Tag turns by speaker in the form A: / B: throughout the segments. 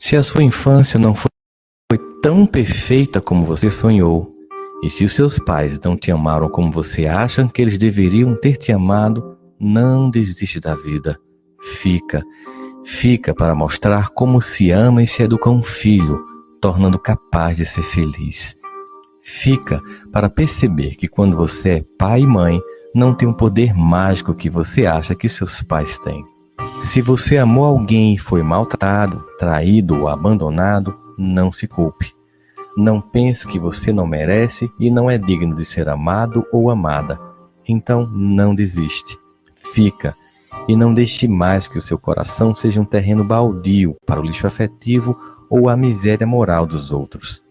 A: Se a sua infância não foi tão perfeita como você sonhou, e se os seus pais não te amaram como você acha que eles deveriam ter te amado, não desiste da vida. Fica para mostrar como se ama e se educa um filho, tornando capaz de ser feliz. Fica para perceber que quando você é pai e mãe, não tem o poder mágico que você acha que seus pais têm. Se você amou alguém e foi maltratado, traído ou abandonado, não se culpe. Não pense que você não merece e não é digno de ser amado ou amada. Então não desiste. Fica e não deixe mais que o seu coração seja um terreno baldio para o lixo afetivo ou a miséria moral dos outros.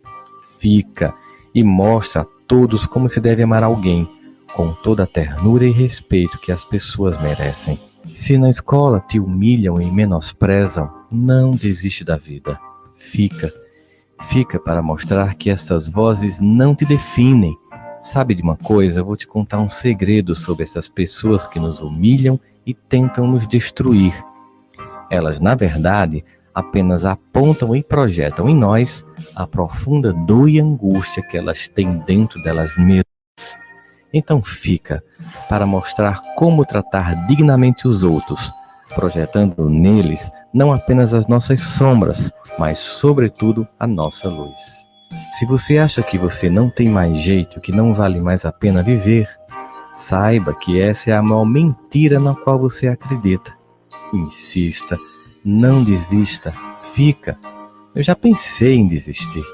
A: Fica e mostra a todos como se deve amar alguém, com toda a ternura e respeito que as pessoas merecem. Se na escola te humilham e menosprezam, não desiste da vida. Fica para mostrar que essas vozes não te definem. Sabe de uma coisa? Eu vou te contar um segredo sobre essas pessoas que nos humilham e tentam nos destruir. Elas, na verdade, apenas apontam e projetam em nós a profunda dor e angústia que elas têm dentro delas mesmas. Então fica para mostrar como tratar dignamente os outros, projetando neles não apenas as nossas sombras, mas sobretudo a nossa luz. Se você acha que você não tem mais jeito, que não vale mais a pena viver, saiba que essa é a maior mentira na qual você acredita. Insista, não desista, fica. Eu já pensei em desistir.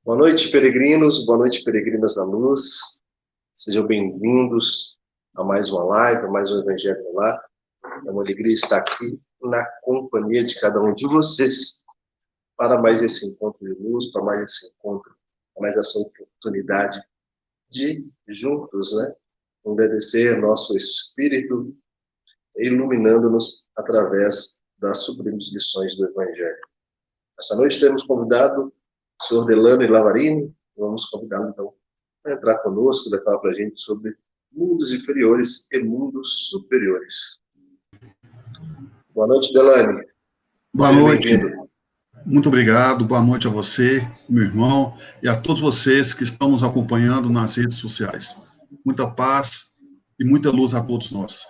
B: Boa noite, peregrinos, boa noite, peregrinas da luz. Sejam bem-vindos a mais uma live, a mais um Evangelho no Lar. É uma alegria estar aqui na companhia de cada um de vocês para mais esse encontro de luz, para mais esse encontro, para mais essa oportunidade de juntos, né, agradecer nosso espírito iluminando-nos através das sublimes lições do Evangelho. Essa noite temos convidado o senhor Delano Lavarini. Vamos convidá-lo, então, a entrar conosco, vai falar para a gente sobre mundos inferiores e mundos superiores. Boa noite, Delane.
C: Boa noite. Muito obrigado. Boa noite a você, meu irmão, e a todos vocês que estão nos acompanhando nas redes sociais. Muita paz e muita luz a todos nós.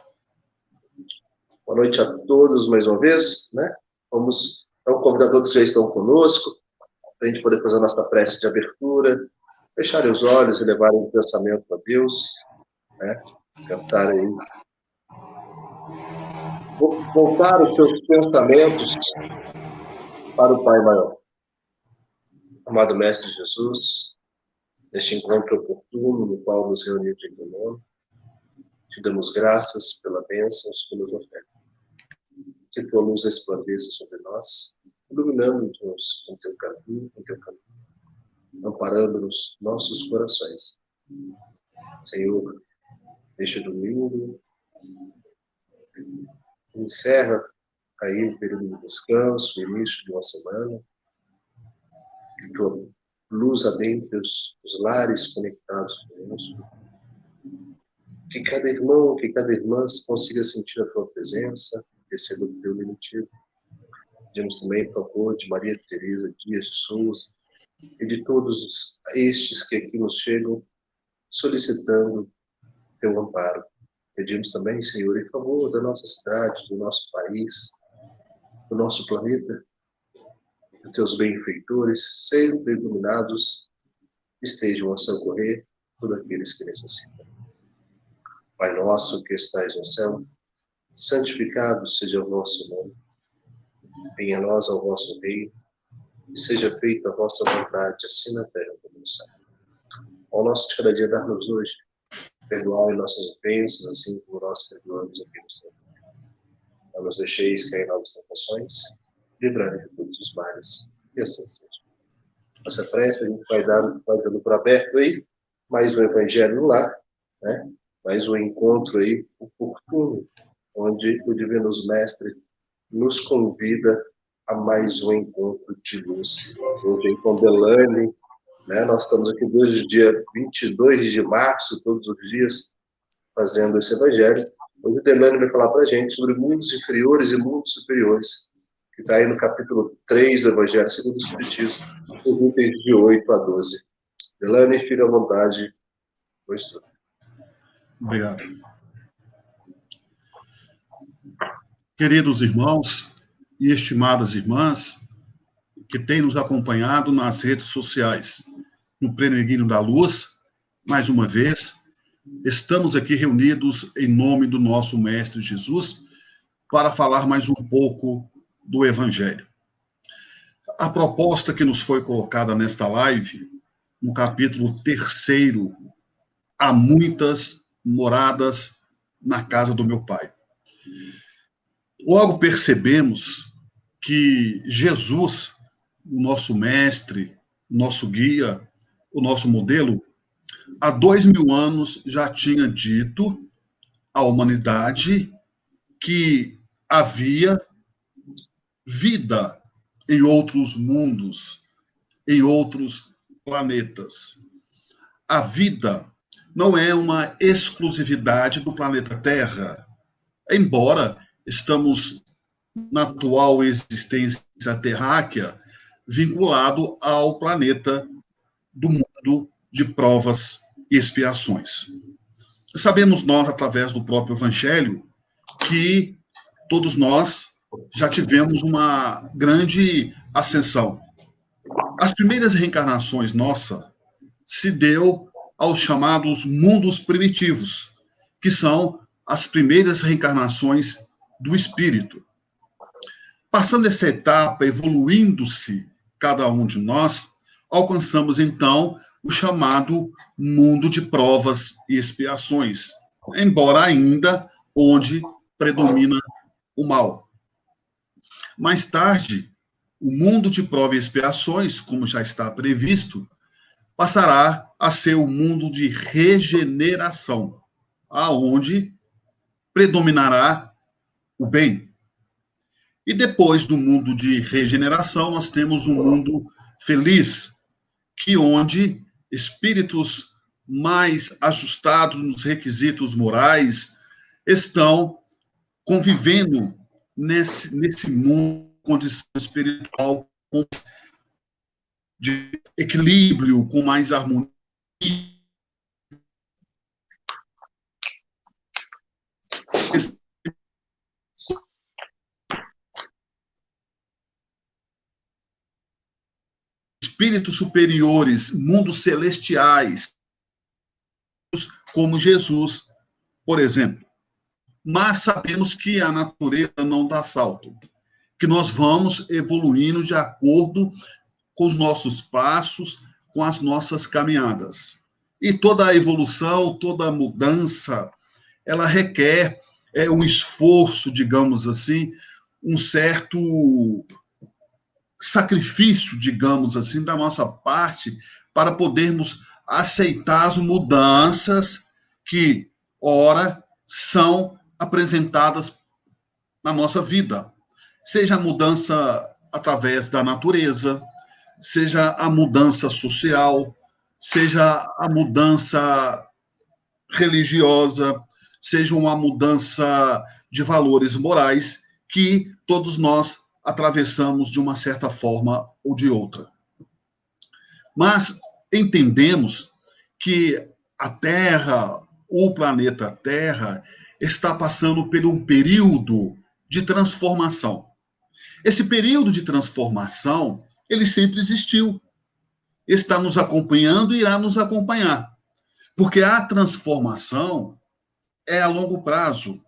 B: Boa noite a todos mais uma vez, né? Vamos então convidar todos que já estão conosco, para a gente poder fazer a nossa prece de abertura, fecharem os olhos e levarem o pensamento a Deus, né? Pensarem, voltar os seus pensamentos para o Pai Maior. Amado Mestre Jesus, neste encontro oportuno no qual nos reunimos em teu nome, te damos graças pela bênção que nos oferta. Que tua luz resplandeça sobre nós, iluminando-nos com teu caminho, amparando-nos nossos corações. Senhor, neste domingo, encerra aí o período de descanso, o início de uma semana. Que tua luz adentre os lares conectados conosco. Que cada irmão, que cada irmã consiga sentir a tua presença, receba o teu diminutivo. Pedimos também, por favor, de Maria Teresa Dias de Souza e de todos estes que aqui nos chegam solicitando teu amparo. Pedimos também, Senhor, em favor da nossa cidade, do nosso país, do nosso planeta, que teus benfeitores, sempre iluminados, estejam a socorrer todos aqueles que necessitam. Pai nosso que estais no céu, santificado seja o vosso nome. Venha a nós ao vosso reino, e seja feita a vossa vontade, assim na terra como no céu. Ao nosso de cada dia dar-nos hoje, perdoai nossas ofensas, assim como nós perdoamos a quem nos tem. Não nos deixeis cair em novas tentações, livrai-nos de todos os males, e assim seja. Nossa prece, a gente vai dando por aberto aí, mais um Evangelho no Lar, né? Mais um encontro aí oportuno, onde o Divino Mestre nos convida a mais um encontro de luz. Hoje aí com Delane, né? Nós estamos aqui desde o dia 22 de março, todos os dias, fazendo esse Evangelho. Hoje o Delane vai falar para a gente sobre mundos inferiores e mundos superiores, que está aí no capítulo 3 do Evangelho segundo o Espiritismo, os itens de 8 a 12. Delane, fique à vontade. Boa estudo.
C: Obrigado. Queridos irmãos e estimadas irmãs que têm nos acompanhado nas redes sociais, no Peregrino da Luz, mais uma vez, estamos aqui reunidos em nome do nosso Mestre Jesus para falar mais um pouco do Evangelho. A proposta que nos foi colocada nesta live, no capítulo 3, há muitas moradas na casa do meu Pai. Logo percebemos que Jesus, o nosso mestre, o nosso guia, o nosso modelo, há 2000 anos já tinha dito à humanidade que havia vida em outros mundos, em outros planetas. A vida não é uma exclusividade do planeta Terra, embora estamos na atual existência terráquea vinculado ao planeta do mundo de provas e expiações. Sabemos nós, através do próprio Evangelho, que todos nós já tivemos uma grande ascensão. As primeiras reencarnações nossa se deu aos chamados mundos primitivos, que são as primeiras reencarnações do espírito. Passando essa etapa, evoluindo-se cada um de nós, alcançamos então o chamado mundo de provas e expiações, embora ainda onde predomina o mal. Mais tarde, o mundo de provas e expiações, como já está previsto, passará a ser o mundo de regeneração, aonde predominará o bem. E depois do mundo de regeneração, nós temos um mundo feliz, que onde espíritos mais ajustados nos requisitos morais estão convivendo nesse mundo, condição espiritual de equilíbrio, com mais harmonia. Espíritos superiores, mundos celestiais, como Jesus, por exemplo. Mas sabemos que a natureza não dá salto, que nós vamos evoluindo de acordo com os nossos passos, com as nossas caminhadas. E toda a evolução, toda a mudança, ela requer um esforço, digamos assim, um certo sacrifício, digamos assim, da nossa parte, para podermos aceitar as mudanças que, ora, são apresentadas na nossa vida. seja a mudança através da natureza, seja a mudança social, seja a mudança religiosa, seja uma mudança de valores morais que todos nós atravessamos de uma certa forma ou de outra. Mas entendemos que a Terra, o planeta Terra, está passando por um período de transformação. Esse período de transformação, ele sempre existiu. Está nos acompanhando e irá nos acompanhar. Porque a transformação é a longo prazo.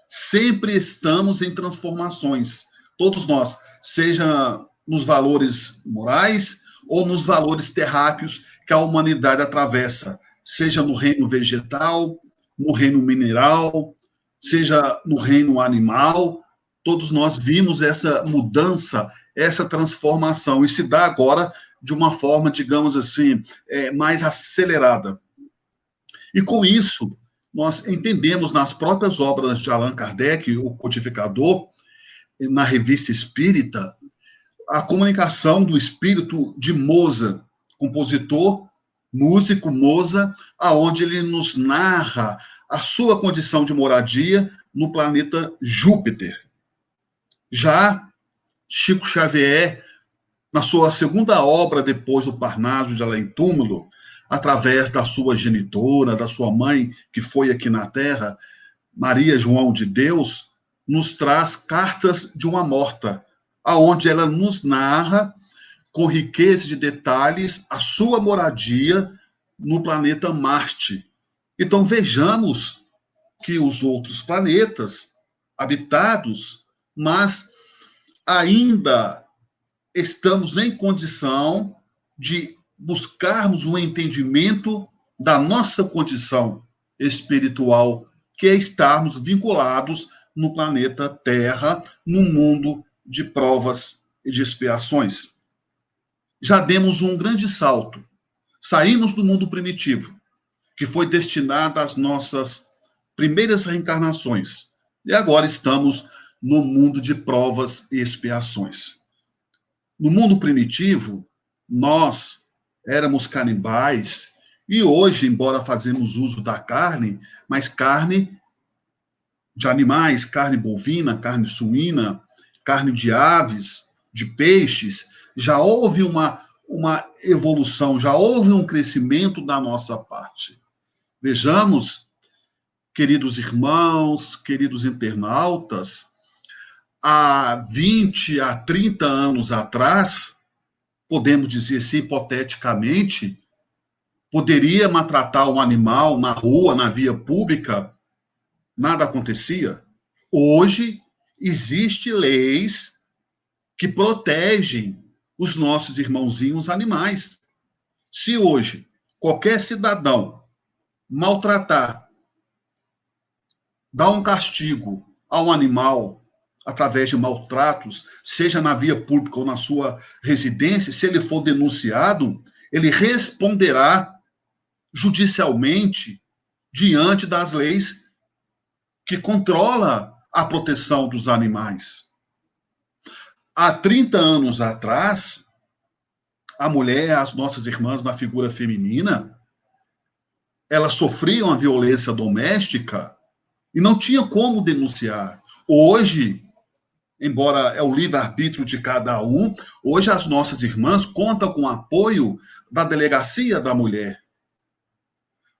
C: Sempre estamos em transformações. Todos nós, seja nos valores morais ou nos valores terráqueos que a humanidade atravessa, seja no reino vegetal, no reino mineral, seja no reino animal, todos nós vimos essa mudança, essa transformação, e se dá agora de uma forma, digamos assim, mais acelerada. E com isso, nós entendemos nas próprias obras de Allan Kardec, o codificador, na Revista Espírita, a comunicação do espírito de Mozart, compositor, músico Mozart, aonde ele nos narra a sua condição de moradia no planeta Júpiter. Já Chico Xavier, na sua segunda obra depois do Parnaso de Além Túmulo, através da sua genitora, da sua mãe, que foi aqui na Terra, Maria João de Deus, nos traz Cartas de uma Morta, aonde ela nos narra, com riqueza de detalhes, a sua moradia no planeta Marte. Então vejamos que os outros planetas habitados, mas ainda estamos em condição de buscarmos um entendimento da nossa condição espiritual, que é estarmos vinculados no planeta Terra, no mundo de provas e de expiações. Já demos um grande salto. Saímos do mundo primitivo, que foi destinado às nossas primeiras reencarnações. E agora estamos no mundo de provas e expiações. No mundo primitivo, nós éramos canibais, e hoje, embora fazemos uso da carne, mas carne de animais, carne bovina, carne suína, carne de aves, de peixes, já houve uma evolução, já houve um crescimento da nossa parte. Vejamos, queridos irmãos, queridos internautas, há 20 a 30 anos atrás, podemos dizer assim, hipoteticamente, poderia maltratar um animal na rua, na via pública, nada acontecia. Hoje, existem leis que protegem os nossos irmãozinhos animais. Se hoje qualquer cidadão maltratar, dar um castigo a um animal através de maltratos, seja na via pública ou na sua residência, se ele for denunciado, ele responderá judicialmente diante das leis que controla a proteção dos animais. Há 30 anos atrás, a mulher, as nossas irmãs na figura feminina, elas sofriam a violência doméstica e não tinha como denunciar. Hoje, embora é o livre-arbítrio de cada um, hoje as nossas irmãs contam com o apoio da Delegacia da Mulher.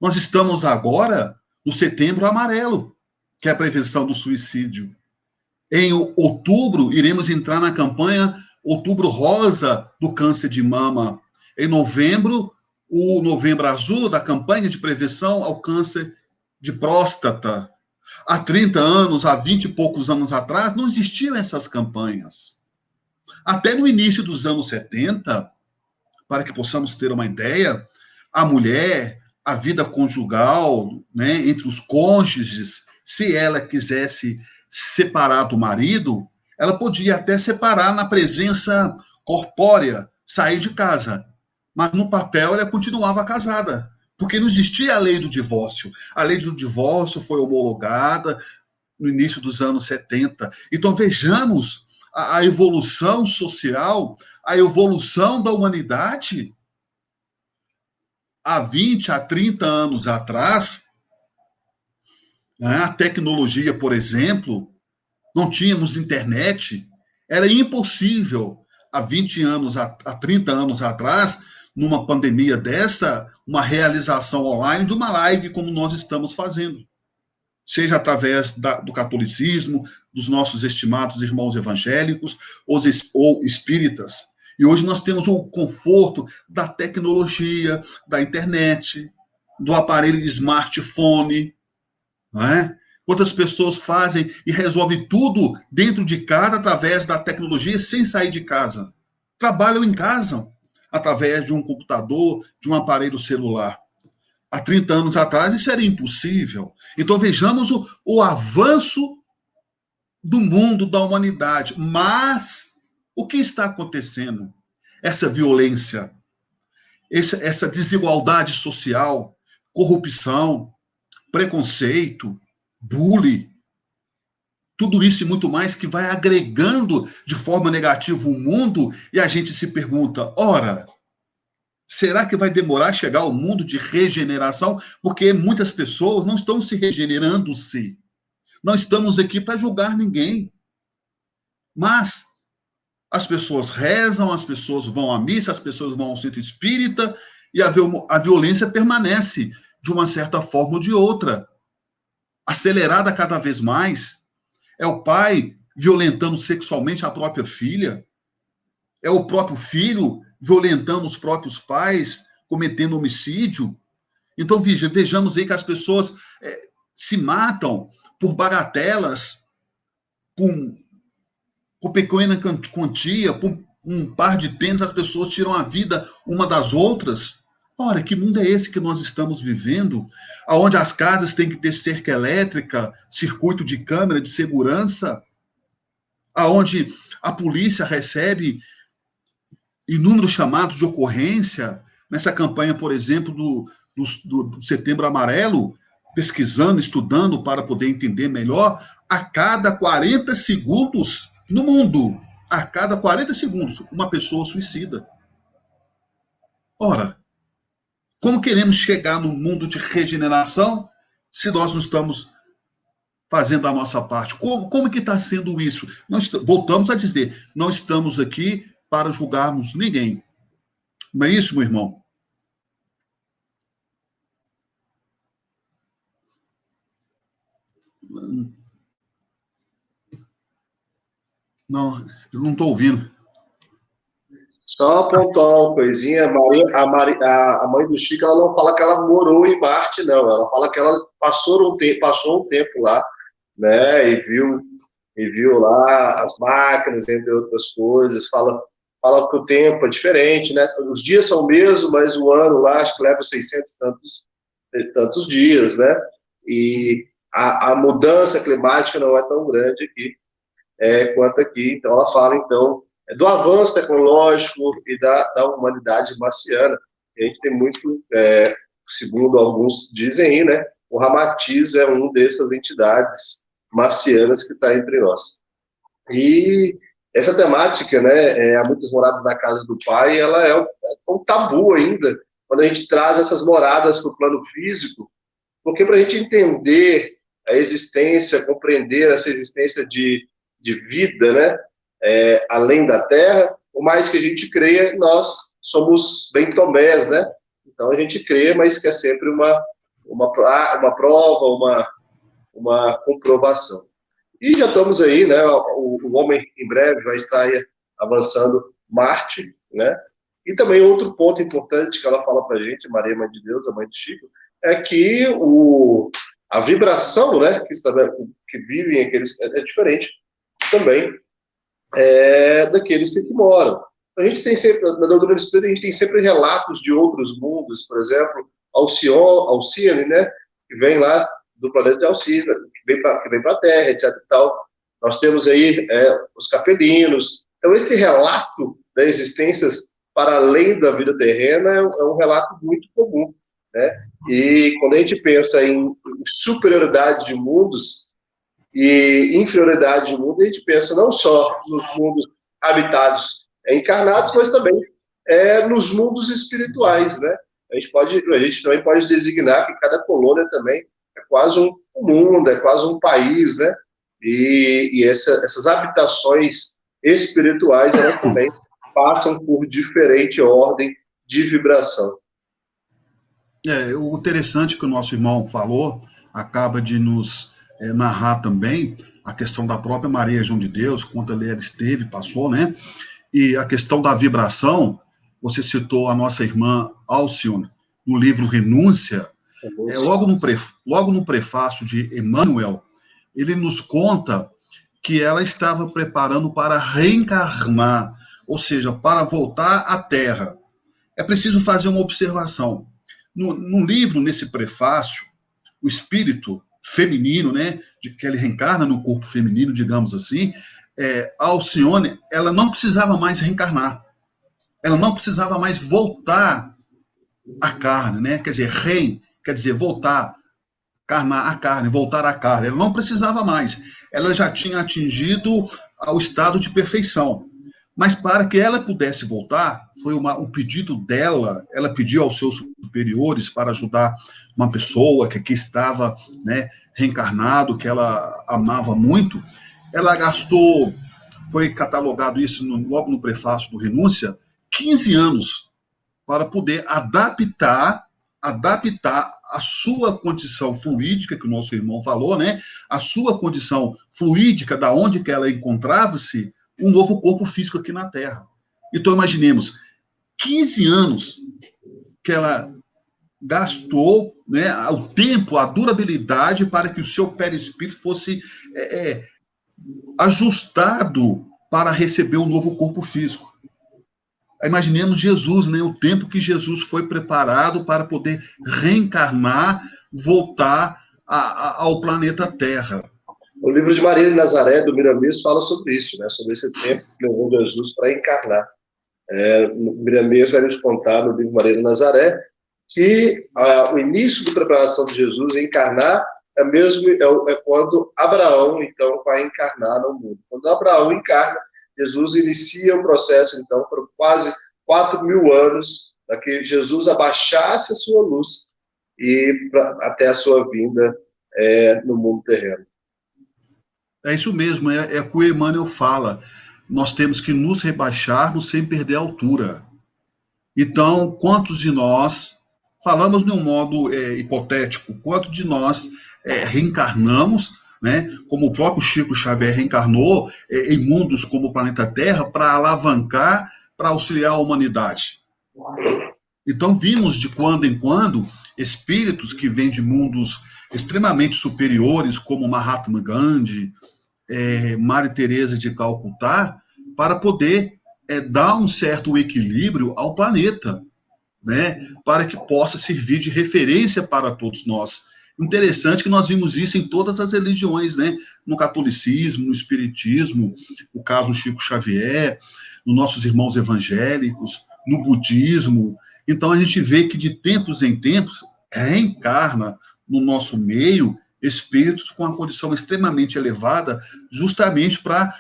C: Nós estamos agora no Setembro Amarelo, que é a prevenção do suicídio. Em outubro, iremos entrar na campanha Outubro Rosa do câncer de mama. Em novembro, o Novembro Azul da campanha de prevenção ao câncer de próstata. Há 30 anos, há 20 e poucos anos atrás, não existiam essas campanhas. Até no início dos anos 70, para que possamos ter uma ideia, a mulher, a vida conjugal, né, entre os cônjuges, se ela quisesse separar do marido, ela podia até separar na presença corpórea, sair de casa. Mas no papel ela continuava casada, porque não existia a lei do divórcio. A lei do divórcio foi homologada no início dos anos 70. Então vejamos a evolução social, a evolução da humanidade. Há 20, há 30 anos atrás, né, a tecnologia, por exemplo, não tínhamos internet, era impossível, há 20 anos, há 30 anos atrás, numa pandemia dessa, uma realização online de uma live como nós estamos fazendo. Seja através do catolicismo, dos nossos estimados irmãos evangélicos ou espíritas. E hoje nós temos o conforto da tecnologia, da internet, do aparelho de smartphone, não é? Quantas pessoas fazem e resolvem tudo dentro de casa através da tecnologia sem sair de casa. Trabalham em casa através de um computador, de um aparelho celular. Há 30 anos atrás isso era impossível. Então vejamos o avanço do mundo, da humanidade. Mas o que está acontecendo? Essa violência, essa desigualdade social, corrupção, preconceito, bullying, tudo isso e muito mais que vai agregando de forma negativa o mundo, e a gente se pergunta, ora, será que vai demorar a chegar ao mundo de regeneração? Porque muitas pessoas não estão se regenerando-se. Não estamos aqui para julgar ninguém. Mas as pessoas rezam, as pessoas vão à missa, as pessoas vão ao centro espírita, e a violência permanece de uma certa forma ou de outra, acelerada cada vez mais. É o pai violentando sexualmente a própria filha, é o próprio filho violentando os próprios pais, cometendo homicídio. Então, vejamos aí que as pessoas se matam por bagatelas, com pequena quantia, por um par de tênis, as pessoas tiram a vida uma das outras. Ora, que mundo é esse que nós estamos vivendo? Onde as casas têm que ter cerca elétrica, circuito de câmera de segurança, aonde a polícia recebe inúmeros chamados de ocorrência, nessa campanha, por exemplo, do Setembro Amarelo, pesquisando, estudando para poder entender melhor, a cada 40 segundos no mundo, a cada 40 segundos, uma pessoa suicida. Ora, como queremos chegar no mundo de regeneração se nós não estamos fazendo a nossa parte? Como que está sendo isso? Voltamos a dizer, não estamos aqui para julgarmos ninguém. Não é isso, meu irmão? Não, eu não estou ouvindo.
B: Só apontar uma coisinha, a mãe do Chico, ela não fala que ela morou em Marte, não. Ela fala que ela passou um tempo lá, né, e viu lá as máquinas, entre outras coisas. Fala que o tempo é diferente, né? Os dias são o mesmo, mas o ano lá, acho que leva 600 e tantos dias, né? E a mudança climática não é tão grande aqui quanto aqui. Então, ela fala, então, do avanço tecnológico e da humanidade marciana. A gente tem muito, segundo alguns dizem aí, né, o Ramatiz é uma dessas entidades marcianas que está entre nós. E essa temática, né, há muitas moradas na casa do Pai, ela é um tabu ainda, quando a gente traz essas moradas para o plano físico, porque para a gente entender a existência, compreender essa existência de vida, né, além da Terra, por mais que a gente creia, nós somos bem tomés, né? Então a gente crê, mas quer sempre uma prova, uma comprovação. E já estamos aí, né? O homem em breve vai estar aí avançando Marte, né? E também outro ponto importante que ela fala para a gente, Maria, Mãe de Deus, a mãe de Chico, é que a vibração, né? Que vivem aqueles é diferente também daqueles que aqui moram. A gente tem sempre, na doutrina espírita, a gente tem sempre relatos de outros mundos, por exemplo, Alcione, né, que vem lá do planeta de Alcione, que vem para a Terra, etc. E tal. Nós temos aí os capelinos. Então, esse relato das existências para além da vida terrena é um relato muito comum, né? E quando a gente pensa em superioridade de mundos, E inferioridade do mundo, a gente pensa não só nos mundos habitados encarnados, mas também nos mundos espirituais, né? A gente também pode designar que cada colônia também é quase um mundo, é quase um país, né? E essas habitações espirituais, elas também passam por diferente ordem de vibração.
C: O interessante que o nosso irmão falou, acaba de nos narrar também a questão da própria Maria João de Deus, quanto ela esteve, passou, né? E a questão da vibração, você citou a nossa irmã Alcione, no livro Renúncia, logo no prefácio de Emmanuel, ele nos conta que ela estava preparando para reencarnar, ou seja, para voltar à Terra. É preciso fazer uma observação. No livro, nesse prefácio, o espírito feminino, né, que ele reencarna no corpo feminino, digamos assim, a Alcione, ela não precisava mais reencarnar. Ela não precisava mais voltar à carne, né? Quer dizer, quer dizer voltar, carnar a carne, voltar à carne. Ela não precisava mais. Ela já tinha atingido o estado de perfeição. Mas para que ela pudesse voltar, foi um pedido dela, ela pediu aos seus superiores para ajudar uma pessoa que aqui estava, né, reencarnado, que ela amava muito. Ela gastou, foi catalogado isso logo no prefácio do Renúncia, 15 anos para poder adaptar a sua condição fluídica, que o nosso irmão falou, né? A sua condição fluídica, da onde que ela encontrava-se, um novo corpo físico aqui na Terra. Então, imaginemos, 15 anos que ela gastou, né, o tempo, a durabilidade para que o seu perispírito fosse ajustado para receber um novo corpo físico. Imaginemos Jesus, né, o tempo que Jesus foi preparado para poder reencarnar, voltar ao planeta Terra.
B: O livro de Maria de Nazaré, do Miramês, fala sobre isso, né? Sobre esse tempo que levou Jesus para encarnar. Miramês vai nos contar no livro de Maria de Nazaré que o início da preparação de Jesus encarnar é quando Abraão, então, vai encarnar no mundo. Quando Abraão encarna, Jesus inicia um processo, então, por quase 4.000 anos, para que Jesus abaixasse a sua luz até a sua vinda no mundo terreno.
C: É isso mesmo, é o que o Emmanuel fala. Nós temos que nos rebaixarmos sem perder a altura. Então, quantos de nós, falamos de um modo hipotético, quantos de nós reencarnamos, né, como o próprio Chico Xavier reencarnou em mundos como o planeta Terra para alavancar, para auxiliar a humanidade. Então, vimos de quando em quando espíritos que vêm de mundos extremamente superiores, como Mahatma Gandhi, Maria Teresa de Calcutá, para poder dar um certo equilíbrio ao planeta, né, para que possa servir de referência para todos nós. Interessante que nós vimos isso em todas as religiões, né, no catolicismo, no espiritismo, o caso Chico Xavier, nos nossos irmãos evangélicos, no budismo. Então a gente vê que de tempos em tempos reencarna no nosso meio espíritos com uma condição extremamente elevada, justamente para,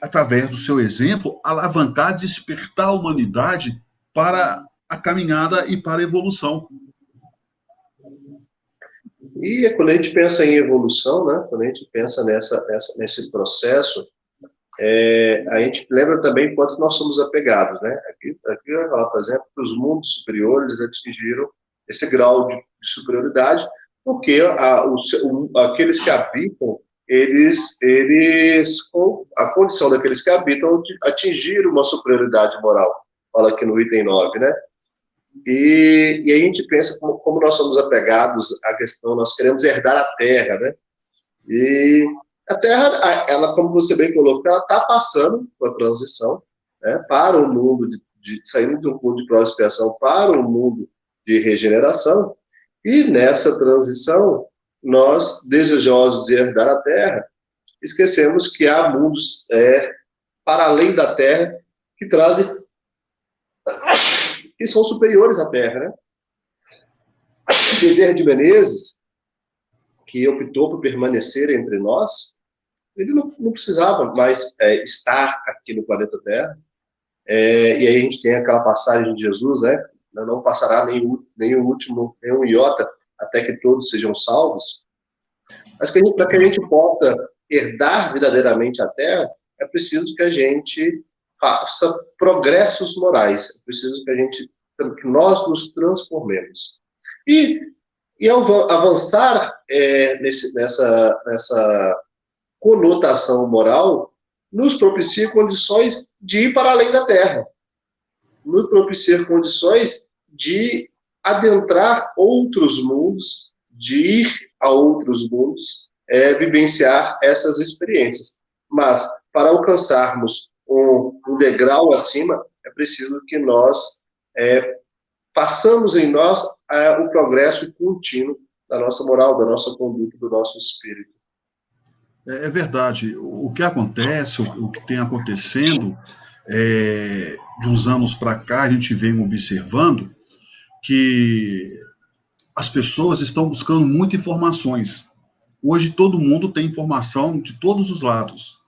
C: através do seu exemplo, alavancar, despertar a humanidade para a caminhada e para a evolução.
B: E quando a gente pensa em evolução, né, quando a gente pensa nesse processo, a gente lembra também quanto nós somos apegados, né? Aqui eu vou falar, por exemplo, que os mundos superiores atingiram esse grau de superioridade, porque aqueles que habitam, eles, com a condição daqueles que habitam, atingiram uma superioridade moral. Fala aqui no item 9, né? E a gente pensa como nós somos apegados à questão, nós queremos herdar a Terra, né? E a Terra, ela, como você bem colocou, ela está passando por a transição, né, para um mundo saindo de um mundo de pró-expiação para um mundo de regeneração. E nessa transição, nós, desejosos de herdar a Terra, esquecemos que há mundos para além da Terra que são superiores à Terra, né? Bezerra de Menezes, que optou por permanecer entre nós, ele não precisava mais estar aqui no planeta Terra. E aí a gente tem aquela passagem de Jesus, né? Não passará nenhum iota até que todos sejam salvos. Mas para que a gente possa herdar verdadeiramente a Terra, é preciso que a gente faça progressos morais. É preciso que nós nos transformemos. E ao avançar nessa conotação moral, nos propicia condições de ir para além da Terra, nos propicia condições de adentrar outros mundos, de ir a outros mundos, vivenciar essas experiências. Mas, para alcançarmos um degrau acima, é preciso que nós façamos em nós o progresso contínuo da nossa moral, da nossa conduta, do nosso espírito.
C: É verdade. O que acontece, o que tem acontecendo, de uns anos para cá, a gente vem observando que as pessoas estão buscando muitas informações. Hoje todo mundo tem informação de todos os lados.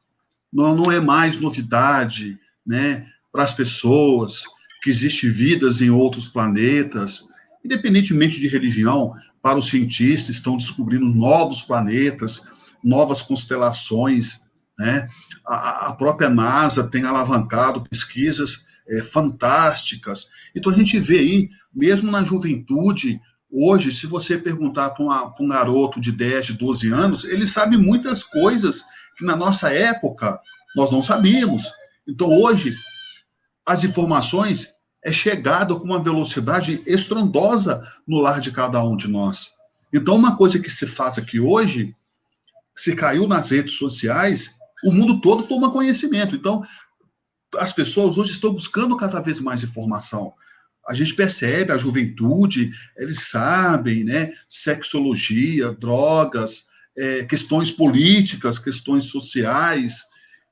C: Não é mais novidade, né, para as pessoas que existem vidas em outros planetas, independentemente de religião. Para os cientistas, estão descobrindo novos planetas, novas constelações, né? A própria NASA tem alavancado pesquisas fantásticas. Então a gente vê aí, mesmo na juventude, hoje, se você perguntar para um garoto de 10, de 12 anos, ele sabe muitas coisas que na nossa época nós não sabíamos. Então hoje, as informações chegado com uma velocidade estrondosa no lar de cada um de nós. Então uma coisa que se faz aqui hoje, se caiu nas redes sociais, o mundo todo toma conhecimento. Então, as pessoas hoje estão buscando cada vez mais informação. A gente percebe, a juventude, eles sabem, né, sexologia, drogas, questões políticas, questões sociais,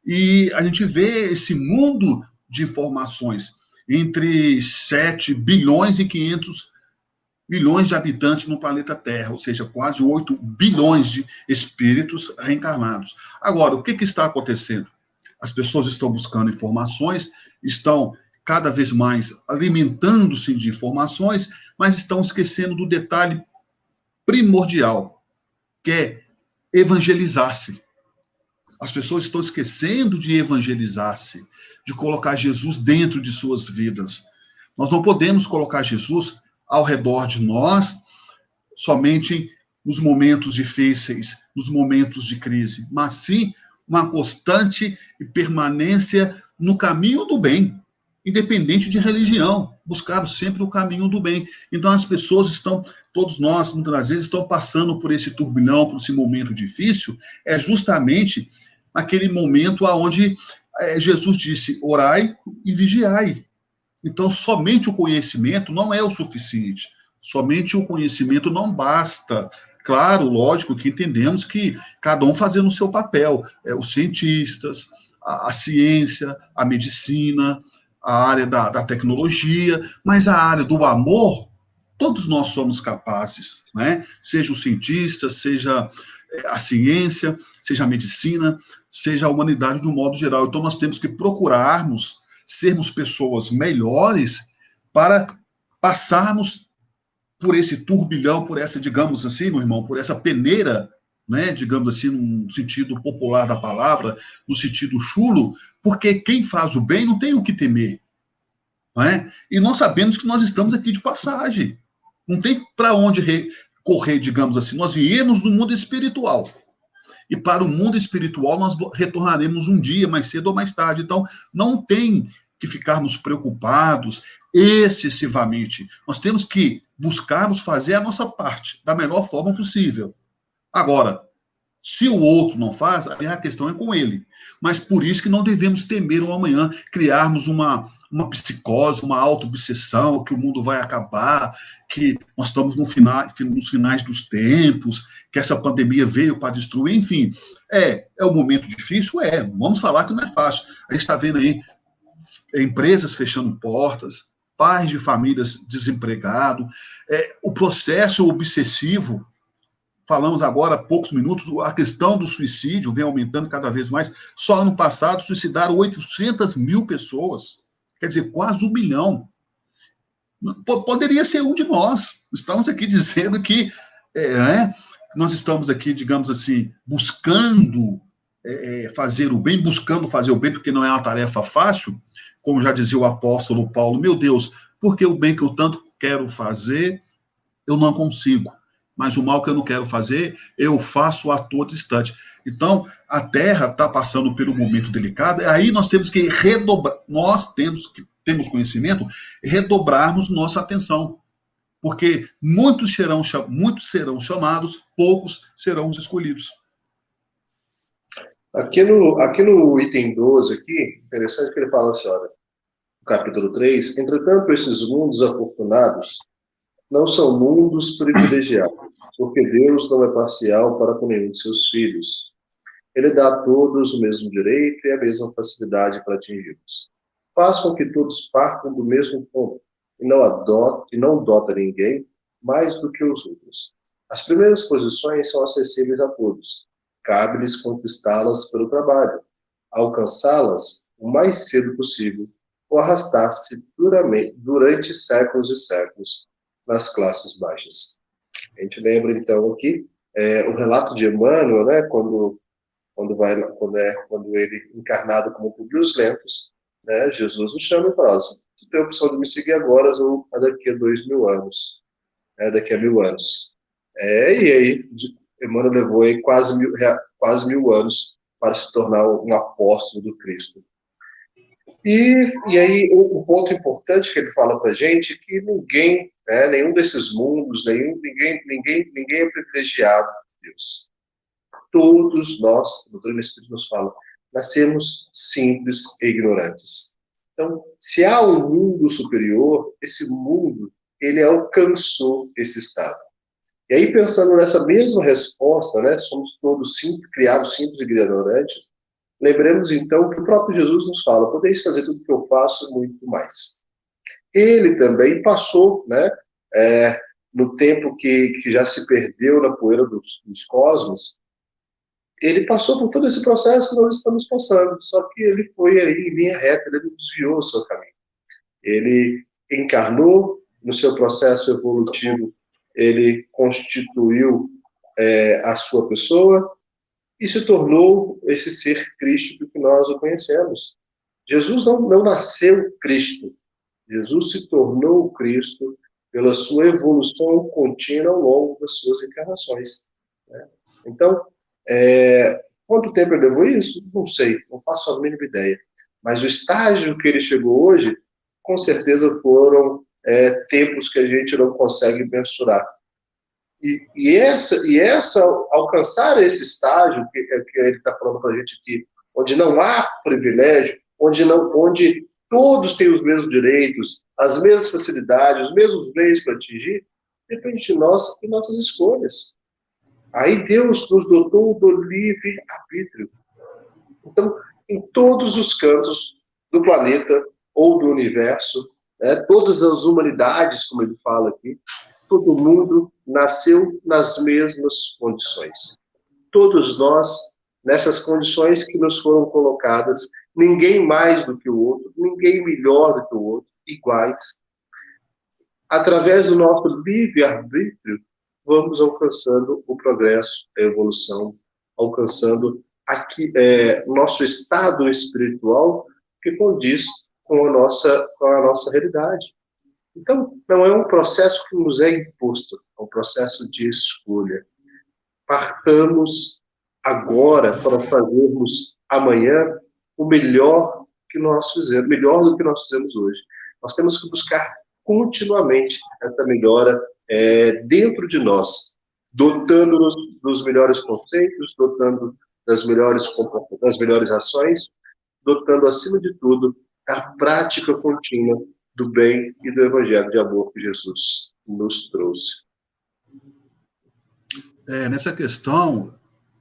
C: e a gente vê esse mundo de informações entre 7 bilhões e 500 milhões de habitantes no planeta Terra, ou seja, quase 8 bilhões de espíritos reencarnados. Agora, o que está acontecendo? As pessoas estão buscando informações, estão cada vez mais alimentando-se de informações, mas estão esquecendo do detalhe primordial, que é evangelizar-se. As pessoas estão esquecendo de evangelizar-se, de colocar Jesus dentro de suas vidas. Nós não podemos colocar Jesus ao redor de nós, somente nos momentos difíceis, nos momentos de crise, mas sim uma constante permanência no caminho do bem, independente de religião, buscar sempre o caminho do bem. Então as pessoas estão, todos nós, muitas das vezes, estão passando por esse turbilhão, por esse momento difícil, justamente naquele momento onde Jesus disse, orai e vigiai. Então, somente o conhecimento não é o suficiente. Somente o conhecimento não basta. Claro, lógico que entendemos que cada um fazendo o seu papel. Os cientistas, a ciência, a medicina, a área da tecnologia, mas a área do amor, todos nós somos capazes, né? Seja o cientista, seja a ciência, seja a medicina, seja a humanidade de um modo geral. Então, nós temos que procurarmos sermos pessoas melhores para passarmos por esse turbilhão, por essa, digamos assim, meu irmão, por essa peneira, né, digamos assim, no sentido popular da palavra, no sentido chulo, porque quem faz o bem não tem o que temer. Não é? E nós sabemos que nós estamos aqui de passagem. Não tem para onde correr, digamos assim. Nós viemos do mundo espiritual. E para o mundo espiritual nós retornaremos um dia, mais cedo ou mais tarde. Então, não tem que ficarmos preocupados excessivamente. Nós temos que buscarmos fazer a nossa parte da melhor forma possível. Agora, se o outro não faz, aí a questão é com ele. Mas por isso que não devemos temer o amanhã, criarmos uma psicose, uma auto-obsessão, que o mundo vai acabar, que nós estamos nos finais dos tempos, que essa pandemia veio para destruir, enfim. É um momento difícil? Vamos falar que não é fácil. A gente está vendo aí empresas fechando portas, pais de famílias desempregados, o processo obsessivo falamos agora há poucos minutos, a questão do suicídio vem aumentando cada vez mais. Só ano passado suicidaram 800 mil pessoas, quer dizer, quase 1 milhão. Poderia ser um de nós. Estamos aqui dizendo que nós estamos aqui, digamos assim, buscando fazer o bem, porque não é uma tarefa fácil, como já dizia o apóstolo Paulo, meu Deus, porque o bem que eu tanto quero fazer, eu não consigo, mas o mal que eu não quero fazer, eu faço a todo instante. Então, a Terra está passando por um momento delicado, aí nós temos que redobrar, temos conhecimento, redobrarmos nossa atenção, porque muitos serão chamados, poucos serão os escolhidos.
B: Aqui no item 12, aqui, interessante que ele fala assim, olha, no capítulo 3, entretanto, esses mundos afortunados não são mundos privilegiados, porque Deus não é parcial para com nenhum de seus filhos. Ele dá a todos o mesmo direito e a mesma facilidade para atingi-los. Faz com que todos partam do mesmo ponto, e não dota ninguém mais do que os outros. As primeiras posições são acessíveis a todos. Cabe-lhes conquistá-las pelo trabalho, alcançá-las o mais cedo possível, ou arrastar-se durante séculos e séculos nas classes baixas. A gente lembra, então, aqui o relato de Emmanuel, né, quando ele encarnado como Publio Lentus, né, Jesus o chama e fala assim, tu tem a opção de me seguir agora ou daqui a 2.000 anos, daqui a 1.000 anos. E aí, Emmanuel levou aí quase 1.000 anos para se tornar um apóstolo do Cristo. E aí, um ponto importante que ele fala para a gente é que ninguém, nenhum desses mundos, ninguém é privilegiado por Deus. Todos nós, a doutrina espírita nos fala, nascemos simples e ignorantes. Então, se há um mundo superior, esse mundo, ele alcançou esse estado. E aí, pensando nessa mesma resposta, né, somos todos criados simples e ignorantes, lembremos então que o próprio Jesus nos fala, podeis fazer tudo o que eu faço e muito mais. Ele também passou, né, no tempo que já se perdeu na poeira dos cosmos, ele passou por todo esse processo que nós estamos passando, só que ele foi aí em linha reta, ele não desviou o seu caminho. Ele encarnou no seu processo evolutivo, ele constituiu a sua pessoa e se tornou esse ser crístico que nós o conhecemos. Jesus não nasceu Cristo, Jesus se tornou Cristo pela sua evolução contínua ao longo das suas encarnações. Né? Então, quanto tempo ele levou isso? Não sei, não faço a mínima ideia. Mas o estágio que ele chegou hoje, com certeza foram tempos que a gente não consegue mensurar. E alcançar esse estágio que ele está falando para a gente aqui, onde não há privilégio, onde todos têm os mesmos direitos, as mesmas facilidades, os mesmos meios para atingir, depende de nós e nossas escolhas. Aí Deus nos dotou do livre-arbítrio. Então, em todos os cantos do planeta ou do universo, todas as humanidades, como ele fala aqui, todo mundo nasceu nas mesmas condições. Todos nós, nessas condições que nos foram colocadas, ninguém mais do que o outro, ninguém melhor do que o outro, iguais. Através do nosso livre-arbítrio, vamos alcançando o progresso, a evolução, alcançando nosso estado espiritual que condiz com a nossa realidade. Então, não é um processo que nos é imposto, é um processo de escolha. Partamos agora para fazermos amanhã o melhor que nós fizemos, melhor do que nós fizemos hoje. Nós temos que buscar continuamente essa melhora dentro de nós, dotando-nos dos melhores conceitos, dotando das melhores ações, dotando, acima de tudo, a prática contínua do bem e do evangelho de amor que Jesus nos trouxe.
C: Nessa questão,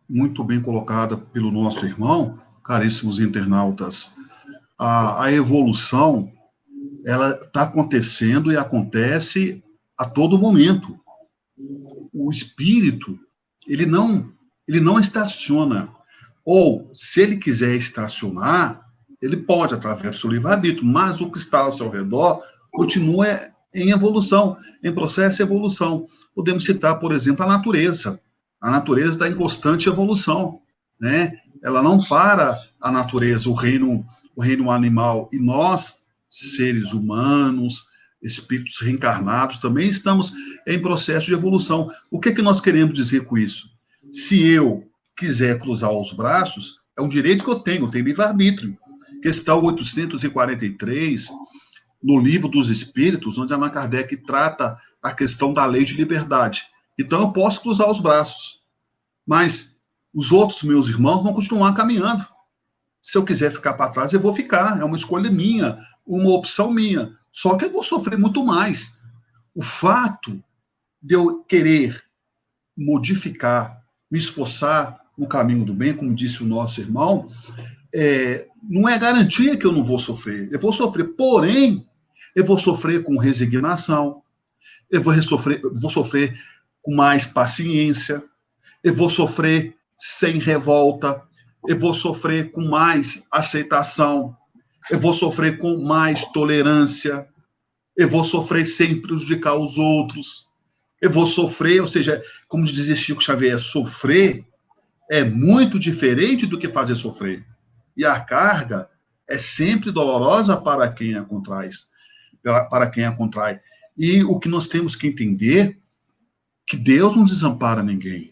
C: muito bem colocada pelo nosso irmão, caríssimos internautas, a evolução, ela está acontecendo e acontece a todo momento. O espírito, ele não estaciona. Ou, se ele quiser estacionar, ele pode, através do seu livre-arbítrio, mas o que está ao seu redor continua em evolução, em processo de evolução. Podemos citar, por exemplo, a natureza. A natureza está em constante evolução, né? Ela não para a natureza, o reino animal. E nós, seres humanos, espíritos reencarnados, também estamos em processo de evolução. O que nós queremos dizer com isso? Se eu quiser cruzar os braços, é um direito que eu tenho livre-arbítrio. Questão 843, no Livro dos Espíritos, onde Allan Kardec trata a questão da lei de liberdade. Então eu posso cruzar os braços, mas os outros meus irmãos vão continuar caminhando. Se eu quiser ficar para trás, eu vou ficar. É uma escolha minha, uma opção minha. Só que eu vou sofrer muito mais. O fato de eu querer modificar, me esforçar no caminho do bem, como disse o nosso irmão, não é garantia que eu não vou sofrer. Eu vou sofrer, porém, eu vou sofrer com resignação, eu vou sofrer com mais paciência, eu vou sofrer sem revolta, eu vou sofrer com mais aceitação, eu vou sofrer com mais tolerância, eu vou sofrer sem prejudicar os outros, eu vou sofrer, ou seja, como dizia Chico Xavier, sofrer é muito diferente do que fazer sofrer. E a carga é sempre dolorosa para quem a contrai. E o que nós temos que entender que Deus não desampara ninguém.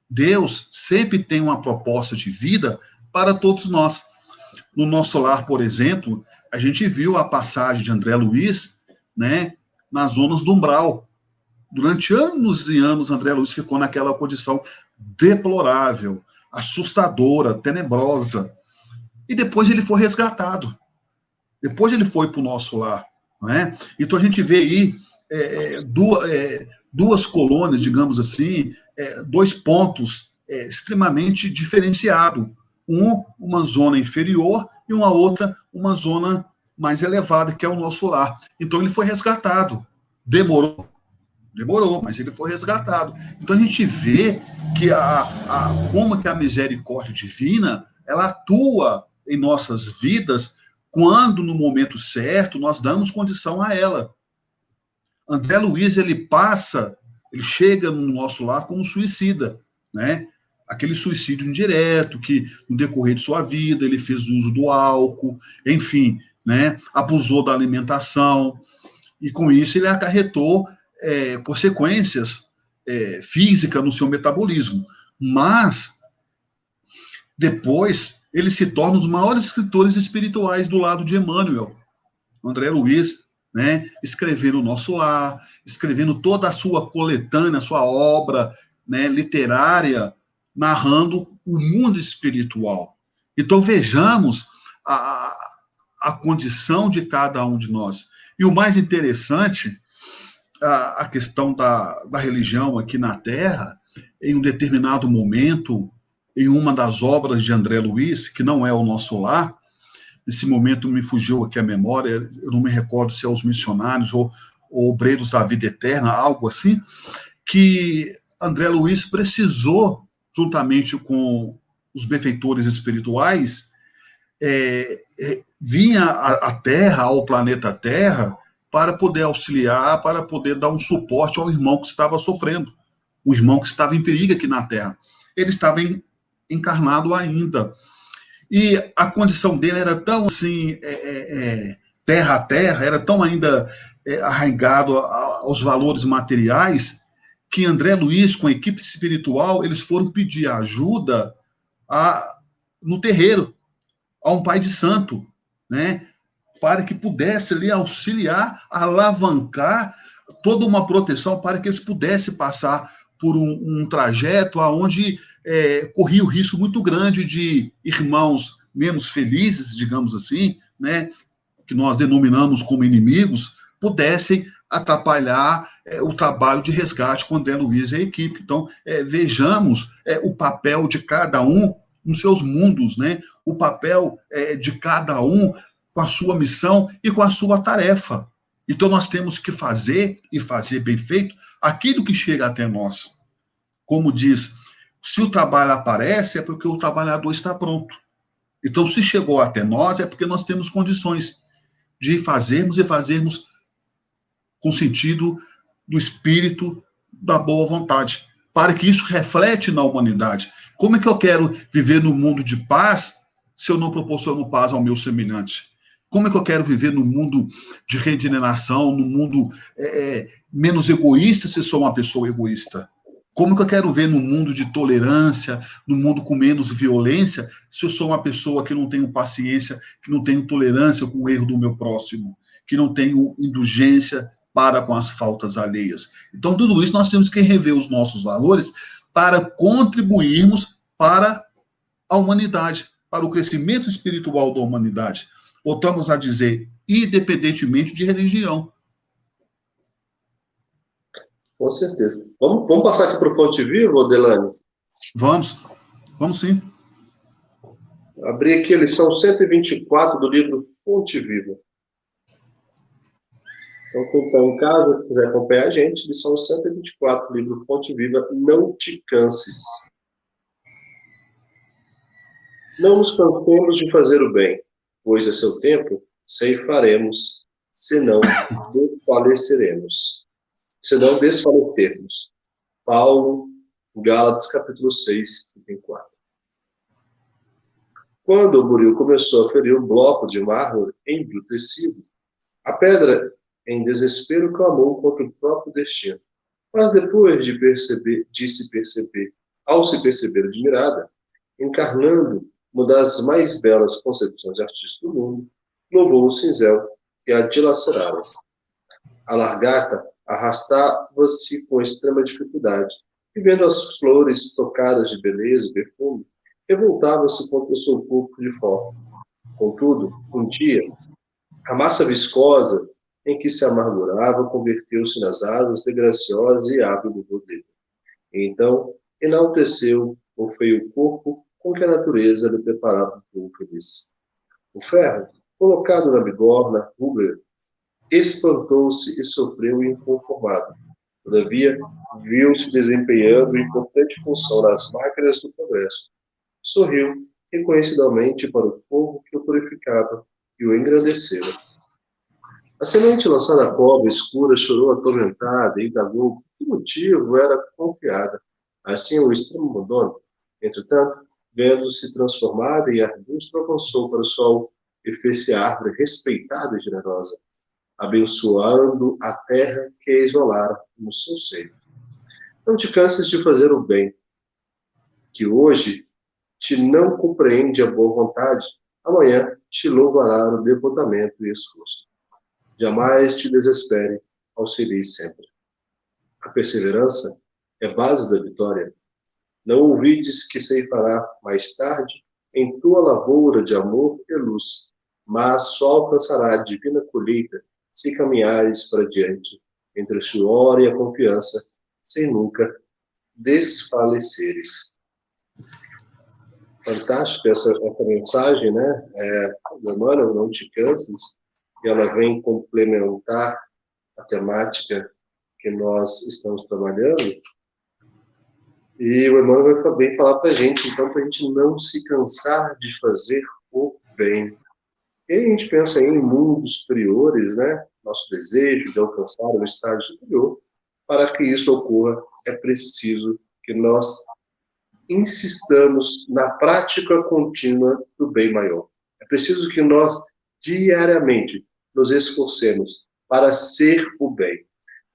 C: Deus sempre tem uma proposta de vida para todos nós. No nosso lar, por exemplo, a gente viu a passagem de André Luiz, né, nas zonas do umbral. Durante anos e anos, André Luiz ficou naquela condição deplorável, assustadora, tenebrosa. E depois ele foi resgatado. Depois ele foi para o nosso lar. Não é? Então a gente vê aí duas colônias, digamos assim, dois pontos extremamente diferenciados. Uma zona inferior e uma outra, uma zona mais elevada, que é o nosso lar. Então ele foi resgatado. Demorou, mas ele foi resgatado. Então a gente vê que como que a misericórdia divina, ela atua em nossas vidas quando, no momento certo, nós damos condição a ela. André Luiz, ele chega no nosso lar como suicida, né? Aquele suicídio indireto, que no decorrer de sua vida ele fez uso do álcool, enfim, né? Abusou da alimentação, e com isso ele acarretou consequências físicas no seu metabolismo. Mas, depois, ele se torna um dos maiores escritores espirituais do lado de Emmanuel. André Luiz, né, escrevendo O Nosso Lar, escrevendo toda a sua coletânea, a sua obra, né, literária, narrando o mundo espiritual. Então, vejamos a condição de cada um de nós. E o mais interessante, a questão da religião aqui na Terra, em um determinado momento, em uma das obras de André Luiz, que não é O Nosso Lar, nesse momento me fugiu aqui a memória, eu não me recordo se é Os Missionários ou Obreiros da Vida Eterna, algo assim, que André Luiz precisou, juntamente com os benfeitores espirituais, vinha à Terra, ao planeta Terra, para poder auxiliar, para poder dar um suporte ao irmão que estava sofrendo, um irmão que estava em perigo aqui na Terra. Ele estava encarnado ainda. E a condição dele era tão assim, terra a terra, era tão ainda arraigado aos valores materiais, que André Luiz, com a equipe espiritual, eles foram pedir ajuda no terreiro, a um pai de santo, né, para que pudesse ali auxiliar, alavancar toda uma proteção para que eles pudessem passar por um trajeto onde corria o risco muito grande de irmãos menos felizes, digamos assim, né, que nós denominamos como inimigos, pudessem atrapalhar o trabalho de resgate com André Luiz e a equipe. Então, vejamos o papel de cada um nos seus mundos, né? O papel de cada um com a sua missão e com a sua tarefa. Então, nós temos que fazer, e fazer bem feito, aquilo que chega até nós. Como diz Se o trabalho aparece, é porque o trabalhador está pronto. Então, se chegou até nós, é porque nós temos condições de fazermos e fazermos com sentido do espírito da boa vontade, para que isso reflete na humanidade. Como é que eu quero viver no mundo de paz se eu não proporciono paz ao meu semelhante? Como é que eu quero viver no mundo de regeneração, no mundo menos egoísta se eu sou uma pessoa egoísta? Como que eu quero ver no mundo de tolerância, no mundo com menos violência, se eu sou uma pessoa que não tenho paciência, que não tenho tolerância com o erro do meu próximo, que não tenho indulgência para com as faltas alheias? Então, tudo isso nós temos que rever os nossos valores para contribuirmos para a humanidade, para o crescimento espiritual da humanidade. Voltamos a dizer, independentemente de religião.
B: Com certeza. Vamos passar aqui para o Fonte Viva, Adelane?
C: Vamos sim.
B: Abri aqui a lição 124 do livro Fonte Viva. Então, quem está em casa, quiser acompanhar a gente, lição 124 do livro Fonte Viva, não te canses. Não nos cansemos de fazer o bem, pois a seu tempo ceifaremos, senão desfaleceremos. Senão desfalecermos. Paulo, Gálatas, capítulo 6, item 4. Quando o buril começou a ferir um bloco de mármore embrutecido, a pedra, em desespero, clamou contra o próprio destino. Mas depois ao se perceber admirada, encarnando uma das mais belas concepções artísticas do mundo, louvou o cinzel e a dilacerara. A largata arrastava-se com extrema dificuldade, e vendo as flores tocadas de beleza e perfume, revoltava-se contra o seu corpo de forma. Contudo, um dia, a massa viscosa em que se amargurava converteu-se nas asas de graciosa e hábil do modelo. E então, enalteceu o feio corpo com que a natureza lhe preparava o voo feliz. O ferro, colocado na bigorna rubra, espantou-se e sofreu inconformado. Todavia, viu-se desempenhando importante função nas máquinas do progresso. Sorriu reconhecidamente para o fogo que o purificava e o engrandecera. A semente lançada à cova escura chorou atormentada e indagou por que motivo era confiada. Assim, o extremo abandono. Entretanto, vendo-se transformada em arbusto, avançou para o sol e fez-se árvore respeitada e generosa, abençoando a terra que a isolara no seu seio. Não te canses de fazer o bem, que hoje te não compreende a boa vontade, amanhã te louvará o devotamento e esforço. Jamais te desespere, auxilie sempre. A perseverança é base da vitória. Não ouvides que ceifará mais tarde em tua lavoura de amor e luz, mas só alcançará a divina colheita se caminhares para diante, entre o suor e a confiança, sem nunca desfaleceres. Fantástica essa mensagem, né? Emmanuel, não te canses, e ela vem complementar a temática que nós estamos trabalhando. E o Emmanuel vai bem falar para a gente, então, para a gente não se cansar de fazer o bem. E aí a gente pensa em mundos superiores, né? Nosso desejo de alcançar um estágio superior. Para que isso ocorra, é preciso que nós insistamos na prática contínua do bem maior. É preciso que nós, diariamente, nos esforcemos para ser o bem.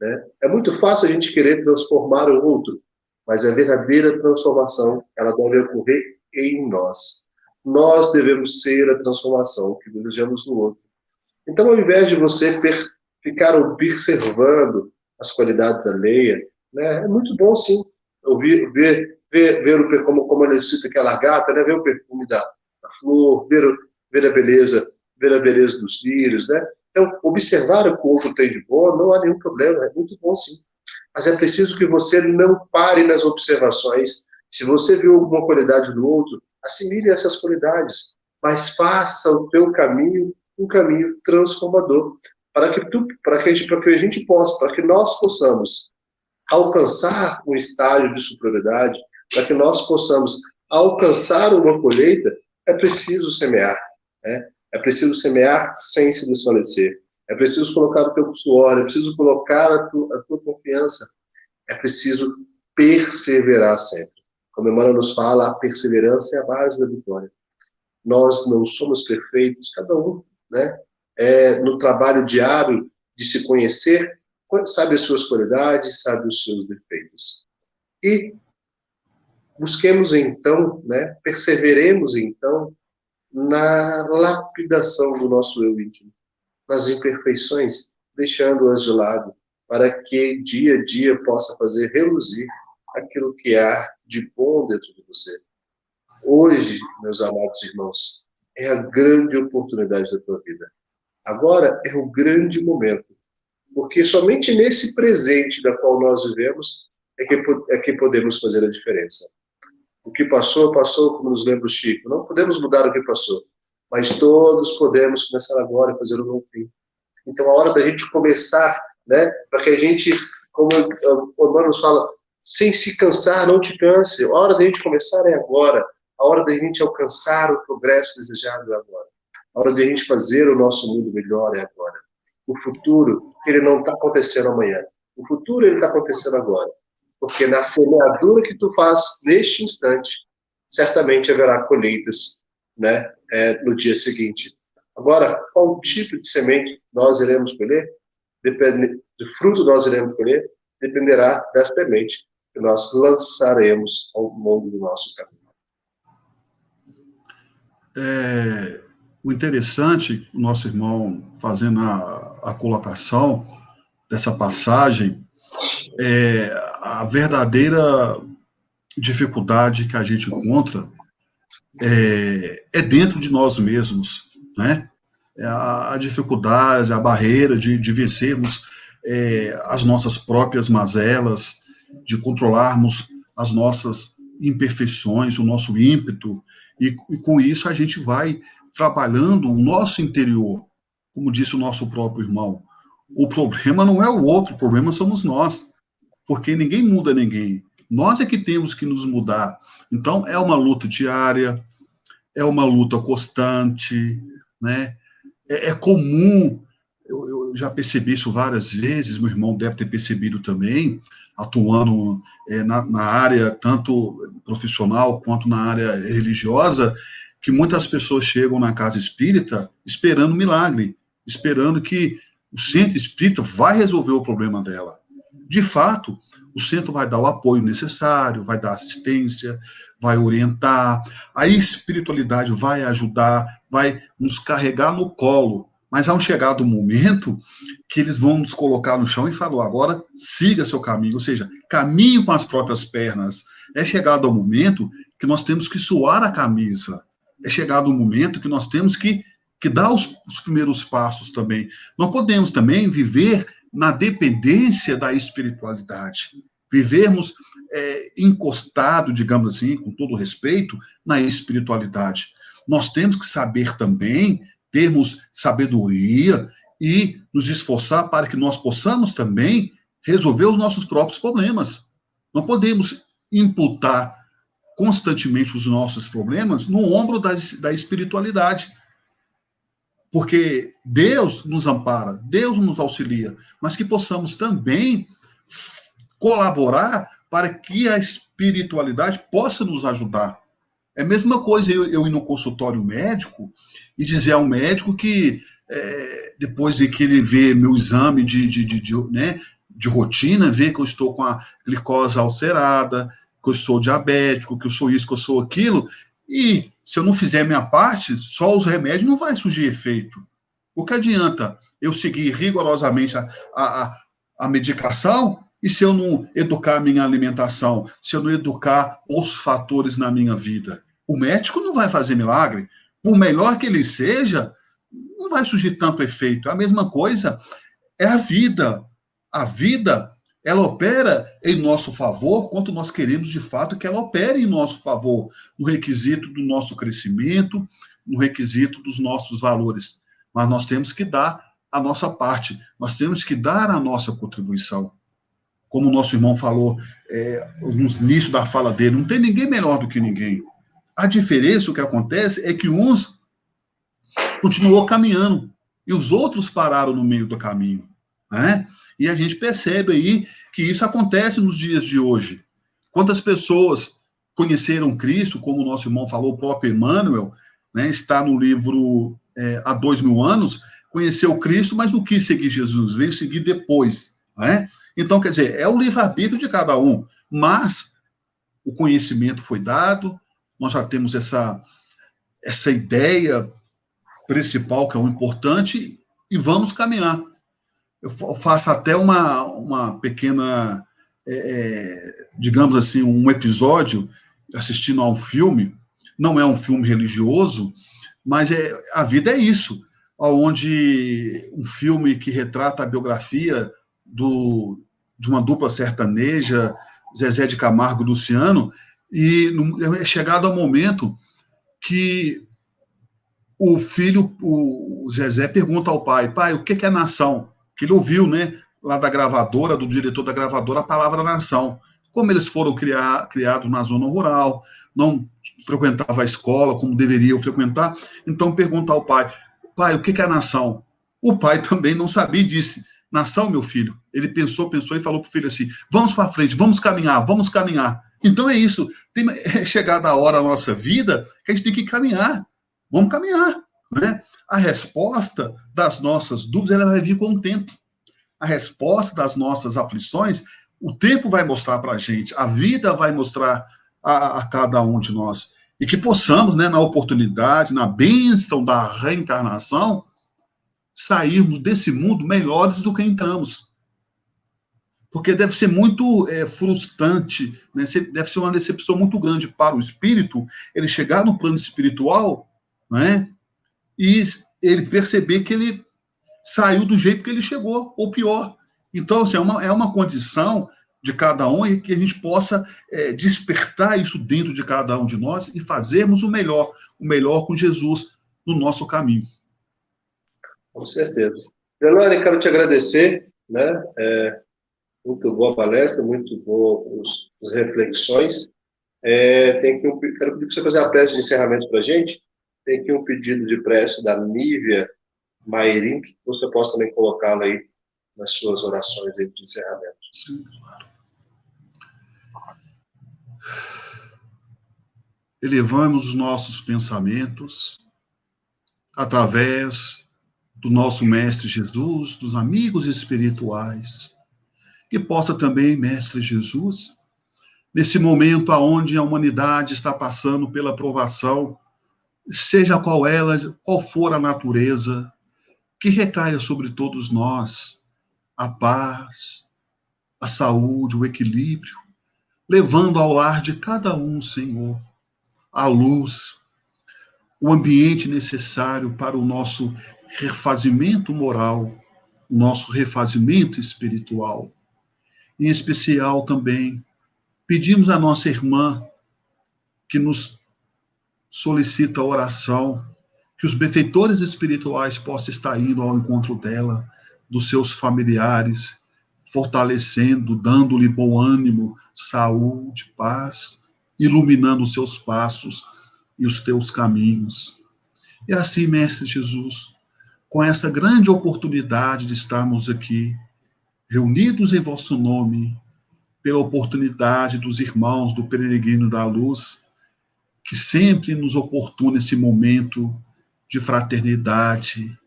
B: Né? É muito fácil a gente querer transformar o outro, mas a verdadeira transformação, ela deve ocorrer em nós. Nós devemos ser a transformação que desejamos no outro. Então, ao invés de você ficar observando as qualidades alheias, né, é muito bom, sim, ver como ele cita que é a largata, né, ver o perfume da flor, ver a beleza dos lírios, né? Então, observar o que o outro tem de bom não há nenhum problema, é muito bom, sim. Mas é preciso que você não pare nas observações. Se você viu alguma qualidade do outro, assimile essas qualidades, mas faça o teu caminho um caminho transformador, para que nós possamos alcançar um estágio de superioridade, para que nós possamos alcançar uma colheita, é preciso semear, né? É preciso semear sem se desfalecer. É preciso colocar o teu suor, é preciso colocar a tua confiança. É preciso perseverar sempre. Como a Emmanuel nos fala, a perseverança é a base da vitória. Nós não somos perfeitos, cada um, né? No trabalho diário de se conhecer, sabe as suas qualidades, sabe os seus defeitos. E busquemos então, né? Perseveremos então na lapidação do nosso eu íntimo, nas imperfeições, deixando-as de lado, para que dia a dia possa fazer reluzir aquilo que há de bom dentro de você. Hoje, meus amados irmãos, é a grande oportunidade da tua vida. Agora é o grande momento, porque somente nesse presente da qual nós vivemos é que podemos fazer a diferença. O que passou, passou, como nos lembra o Chico. Não podemos mudar o que passou, mas todos podemos começar agora a fazer um novo fim. Então, a hora da gente começar, né, para que a gente, como o Emmanuel nos fala, sem se cansar, não te canse. A hora da gente começar é agora. A hora da gente alcançar o progresso desejado é agora. A hora da gente fazer o nosso mundo melhor é agora. O futuro, ele não está acontecendo amanhã. O futuro, ele está acontecendo agora. Porque na semeadura que tu faz neste instante, certamente haverá colheitas, né, no dia seguinte. Agora, qual tipo de semente nós iremos colher? Do fruto nós iremos colher? Dependerá da semente que nós lançaremos ao longo do nosso caminho.
C: O interessante, o nosso irmão fazendo a colocação dessa passagem, a verdadeira dificuldade que a gente encontra é dentro de nós mesmos, né? A dificuldade, a barreira de vencermos as nossas próprias mazelas, de controlarmos as nossas imperfeições, o nosso ímpeto, e com isso a gente vai trabalhando o nosso interior, como disse o nosso próprio irmão. O problema não é o outro, o problema somos nós, porque ninguém muda ninguém. Nós é que temos que nos mudar. Então, é uma luta diária, é uma luta constante, né? É comum, eu já percebi isso várias vezes, meu irmão deve ter percebido também, atuando na área tanto profissional quanto na área religiosa, que muitas pessoas chegam na casa espírita esperando um milagre, esperando que o centro espírita vai resolver o problema dela. De fato, o centro vai dar o apoio necessário, vai dar assistência, vai orientar, a espiritualidade vai ajudar, vai nos carregar no colo, mas há um chegado momento que eles vão nos colocar no chão e falar, agora siga seu caminho, ou seja, caminho com as próprias pernas. É chegado o momento que nós temos que suar a camisa, é chegado o momento que nós temos que dar os primeiros passos também. Não podemos também viver na dependência da espiritualidade, vivermos encostado, digamos assim, com todo respeito, na espiritualidade. Nós temos que saber também, termos sabedoria e nos esforçar para que nós possamos também resolver os nossos próprios problemas. Não podemos imputar constantemente os nossos problemas no ombro da espiritualidade. Porque Deus nos ampara, Deus nos auxilia, mas que possamos também colaborar para que a espiritualidade possa nos ajudar. É a mesma coisa eu ir no consultório médico e dizer ao médico que depois de que ele vê meu exame de rotina, vê que eu estou com a glicose alterada, que eu sou diabético, que eu sou isso, que eu sou aquilo, e se eu não fizer a minha parte, só os remédios não vai surgir efeito. O que adianta eu seguir rigorosamente a medicação e se eu não educar a minha alimentação, se eu não educar os fatores na minha vida? O médico não vai fazer milagre. Por melhor que ele seja, não vai surgir tanto efeito. A mesma coisa é a vida. A vida, ela opera em nosso favor quanto nós queremos de fato que ela opere em nosso favor, no requisito do nosso crescimento, no requisito dos nossos valores. Mas nós temos que dar a nossa parte, nós temos que dar a nossa contribuição. como o nosso irmão falou no início da fala dele, não tem ninguém melhor do que ninguém. A diferença, o que acontece, é que uns continuou caminhando e os outros pararam no meio do caminho, né? E a gente percebe aí que isso acontece nos dias de hoje. Quantas pessoas conheceram Cristo, como o nosso irmão falou, o próprio Emmanuel, né, está no livro Há 2000 anos, conheceu Cristo, mas não quis seguir Jesus, veio seguir depois, né? Então, quer dizer, é o livre-arbítrio de cada um, mas o conhecimento foi dado, nós já temos essa ideia principal, que é o importante, e vamos caminhar. Eu faço até uma pequena, digamos assim, um episódio, assistindo a um filme, não é um filme religioso, mas a vida é isso, onde um filme que retrata a biografia de uma dupla sertaneja, Zezé de Camargo e Luciano, e é chegado ao momento que o filho, o Zezé, pergunta ao pai, o que é nação? Que ele ouviu, né, lá da gravadora, do diretor da gravadora, a palavra nação. Como eles foram criados na zona rural, não frequentavam a escola como deveriam frequentar, então pergunta ao pai, o que é nação? O pai também não sabia e disse, nação, meu filho. Ele pensou e falou para o filho assim, vamos para frente, vamos caminhar. Então é isso, é chegada a hora da nossa vida que a gente tem que caminhar. Vamos caminhar, né? A resposta das nossas dúvidas ela vai vir com o tempo. A resposta das nossas aflições, o tempo vai mostrar para a gente, a vida vai mostrar a cada um de nós. E que possamos, né, na oportunidade, na bênção da reencarnação, sairmos desse mundo melhores do que entramos. Porque deve ser muito frustrante, né? Deve ser uma decepção muito grande para o espírito, ele chegar no plano espiritual, né? E ele perceber que ele saiu do jeito que ele chegou, ou pior. Então, assim, é uma condição de cada um e que a gente possa despertar isso dentro de cada um de nós e fazermos o melhor com Jesus no nosso caminho.
B: Com certeza. Delane, quero te agradecer, né? Muito boa a palestra, muito boa as reflexões. Quero pedir que você fazer a prece de encerramento para a gente. Tem aqui um pedido de prece da Nívia Mairim, que você possa também colocá-la aí nas suas orações aí de encerramento.
C: Sim, claro. Elevamos os nossos pensamentos através do nosso Mestre Jesus, dos amigos espirituais, que possa também, Mestre Jesus, nesse momento onde a humanidade está passando pela provação, seja qual for a natureza, que recaia sobre todos nós a paz, a saúde, o equilíbrio, levando ao lar de cada um, Senhor, a luz, o ambiente necessário para o nosso refazimento moral, o nosso refazimento espiritual. Em especial também, pedimos à nossa irmã que nos solicita oração, que os benfeitores espirituais possam estar indo ao encontro dela, dos seus familiares, fortalecendo, dando-lhe bom ânimo, saúde, paz, iluminando os seus passos e os teus caminhos. E assim, Mestre Jesus, com essa grande oportunidade de estarmos aqui, reunidos em vosso nome, pela oportunidade dos irmãos do Peregrino da Luz, que sempre nos oportuna esse momento de fraternidade,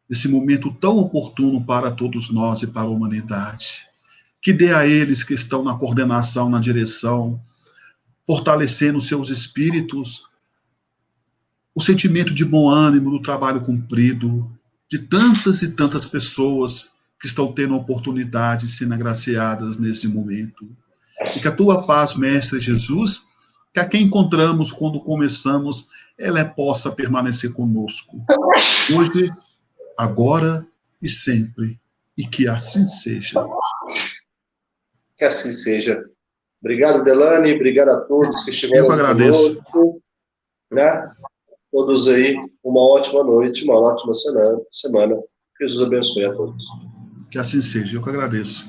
C: esse momento tão oportuno para todos nós e para a humanidade. Que dê a eles que estão na coordenação, na direção, fortalecendo seus espíritos, o sentimento de bom ânimo do trabalho cumprido, de tantas e tantas pessoas que estão tendo a oportunidade de serem agraciadas nesse momento. E que a tua paz, Mestre Jesus, que a quem encontramos quando começamos, ela possa permanecer conosco, hoje, agora e sempre, e que assim seja.
B: Que assim seja. Obrigado, Delane, obrigado a todos que estiveram conosco, né? Todos aí, uma ótima noite, uma ótima semana. Jesus abençoe a todos.
C: Que assim seja, eu que agradeço.